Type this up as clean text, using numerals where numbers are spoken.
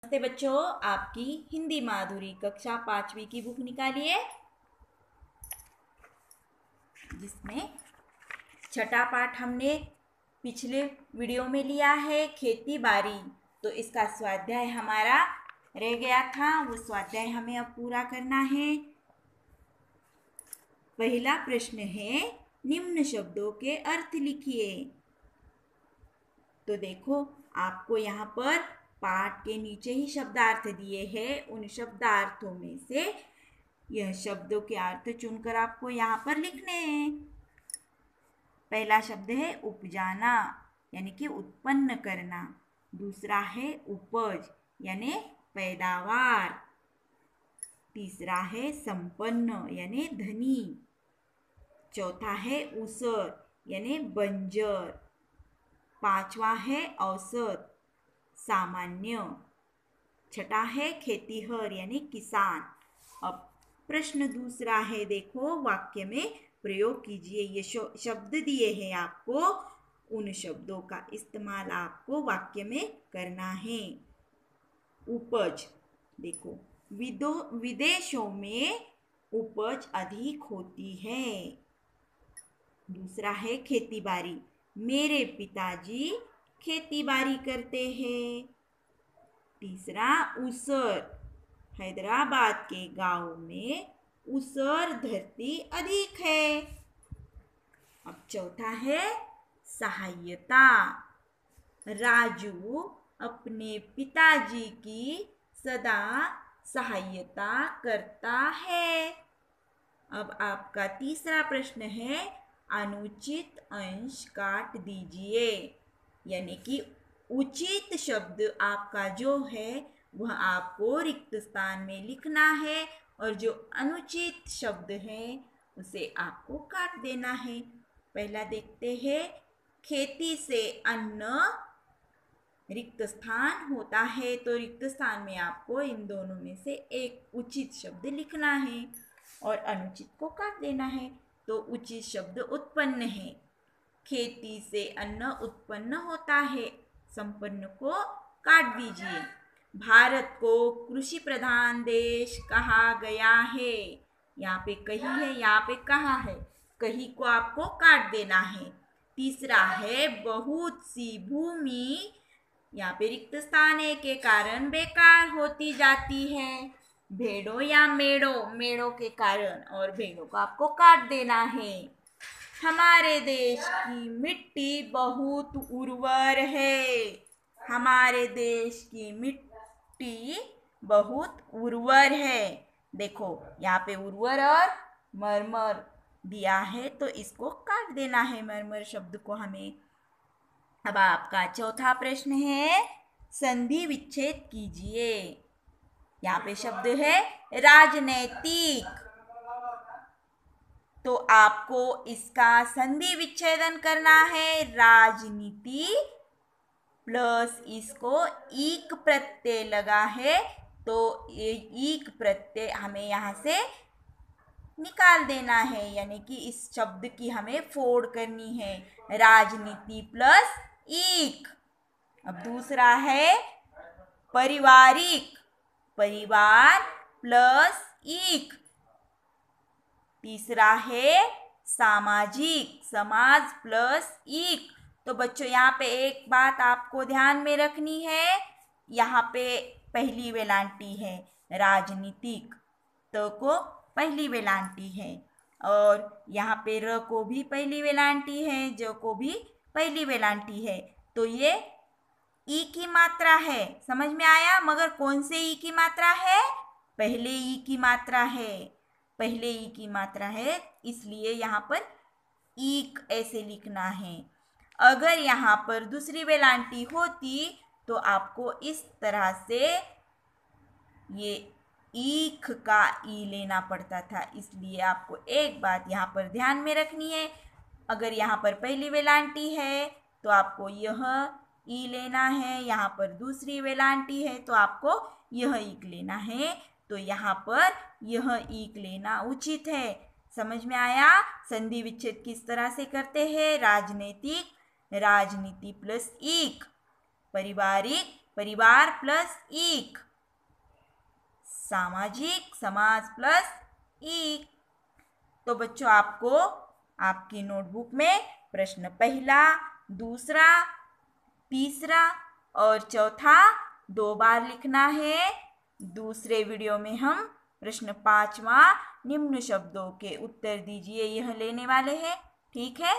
नमस्ते बच्चों, आपकी हिंदी माधुरी कक्षा 5वीं की बुक निकालिए, जिसमें छठा पाठ हमने पिछले वीडियो में लिया है खेती बाड़ी। तो इसका स्वाध्याय हमारा रह गया था, वो स्वाध्याय हमें अब पूरा करना है। पहला प्रश्न है, निम्न शब्दों के अर्थ लिखिए। तो देखो, आपको यहाँ पर पाठ के नीचे ही शब्दार्थ दिए हैं। उन शब्दार्थों में से यह शब्दों के अर्थ चुनकर आपको यहाँ पर लिखने हैं। पहला शब्द है उपजाना, यानी कि उत्पन्न करना। दूसरा है उपज, यानी पैदावार। तीसरा है संपन्न, यानी धनी। चौथा है ऊसर, यानी बंजर। पांचवा है औसत, सामान्य। छठा है खेतीहर, यानी किसान। अब प्रश्न दूसरा है, देखो वाक्य में प्रयोग कीजिए। ये शब्द दिए हैं आपको, उन शब्दों का इस्तेमाल आपको वाक्य में करना है। उपज, देखो विदेशों में उपज अधिक होती है। दूसरा है खेती बाड़ी, मेरे पिताजी खेती बाड़ी करते हैं। तीसरा ऊसर, हैदराबाद के गांव में ऊसर धरती अधिक है। अब चौथा है सहायता, राजू अपने पिताजी की सदा सहायता करता है। अब आपका तीसरा प्रश्न है, अनुचित अंश काट दीजिए, यानी कि उचित शब्द आपका जो है वह आपको रिक्त स्थान में लिखना है, और जो अनुचित शब्द है उसे आपको काट देना है। पहला देखते हैं, खेती से अन्न रिक्त स्थान होता है, तो रिक्त स्थान में आपको इन दोनों में से एक उचित शब्द लिखना है और अनुचित को काट देना है। तो उचित शब्द उत्पन्न है, खेती से अन्न उत्पन्न होता है। संपन्न को काट दीजिए। भारत को कृषि प्रधान देश कहा गया है। यहाँ पे कही है, यहाँ पे कहा है, कही को आपको काट देना है। तीसरा है बहुत सी भूमि, यहाँ पे रिक्त स्थान है के कारण बेकार होती जाती है। भेड़ों या मेड़ों, मेड़ों के कारण, और भेड़ों को आपको काट देना है। हमारे देश की मिट्टी बहुत उर्वर है। हमारे देश की मिट्टी बहुत उर्वर है। देखो यहाँ पे उर्वर और मरमर दिया है, तो इसको काट देना है, मरमर शब्द को हमें। अब आपका चौथा प्रश्न है, संधि विच्छेद कीजिए। यहाँ पे शब्द है राजनैतिक, तो आपको इसका संधि विच्छेदन करना है। राजनीति प्लस इसको ईक प्रत्यय लगा है, तो ये ईक प्रत्यय हमें यहाँ से निकाल देना है, यानी कि इस शब्द की हमें फोड़ करनी है। राजनीति प्लस ईक। अब दूसरा है पारिवारिक, परिवार प्लस ईक। तीसरा है सामाजिक, समाज प्लस ईक। तो बच्चों यहाँ पे एक बात आपको ध्यान में रखनी है, यहाँ पे पहली वेलांटी है राजनीतिक, तो को पहली वेलांटी है, और यहाँ पे र को भी पहली वेलांटी है, ज को भी पहली वेलांटी है। तो ये ई की मात्रा है, समझ में आया? मगर कौन से ई की मात्रा है? पहले ई की मात्रा है, पहले ई की मात्रा है, इसलिए यहाँ पर ईक ऐसे लिखना है। अगर यहाँ पर दूसरी वेलांटी होती तो आपको इस तरह से ये ईख का ई लेना पड़ता था। इसलिए आपको एक बात यहाँ पर ध्यान में रखनी है, अगर यहाँ पर पहली वेलांटी है तो आपको यह ई लेना है, यहाँ पर दूसरी वेलांटी है तो आपको यह ईक लेना है। तो यहाँ पर यह ईक लेना उचित है। समझ में आया? संधि विच्छेद किस तरह से करते हैं? राजनीतिक, राजनीति प्लस ईक, पारिवारिक, परिवार प्लस एक, सामाजिक समाज प्लस एक। तो बच्चों आपको आपकी नोटबुक में प्रश्न पहला, दूसरा, तीसरा और चौथा 2 बार लिखना है। दूसरे वीडियो में हम प्रश्न 5वां निम्न शब्दों के उत्तर दीजिए यह लेने वाले हैं। ठीक है।